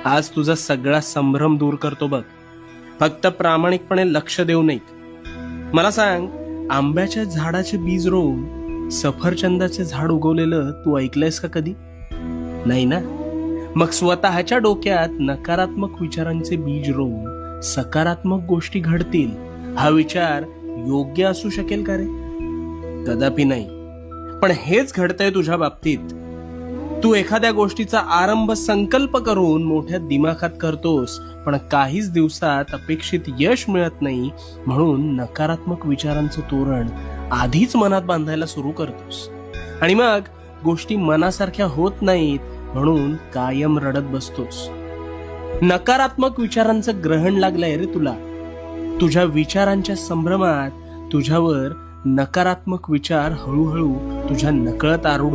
आज तुझा सगळा संभ्रम दूर करतो बघ. फक्त प्रामाणिकपणे लक्ष देऊ नये. मला सांग, आंब्याच्या झाडाचे बीज रोवून सफरचंदाचे झाड उगवलेलं तू ऐकलंयस का कधी? नाही ना. मग स्वतःच्या डोक्यात नकारात्मक विचारांचे बीज रोवून सकारात्मक गोष्टी घडतील हा विचार योग्य असू शकेल का रे? कदापि नाही. पण हेच घडतंय तुझ्या बाबतीत. तू एखाद्या गोष्टीचा आरंभ संकल्प करून मोठ्या दिमाखात करतोस, पण काहीच दिवसात अपेक्षित यश मिळत नाही, म्हणून नकारात्मक विचारांचं तोरण आधीच मनात बांधायला सुरू करतोस. आणि मग गोष्टी मनासारख्या होत नाहीत, म्हणून कायम रडत बसतोस. नकारात्मक विचारांचं ग्रहण लागलंय रे तुला. तुझ्या विचारांच्या संभ्रमात तुझ्यावर नकारात्मक विचार हळूहळू तुझ्या नकळत आरूढ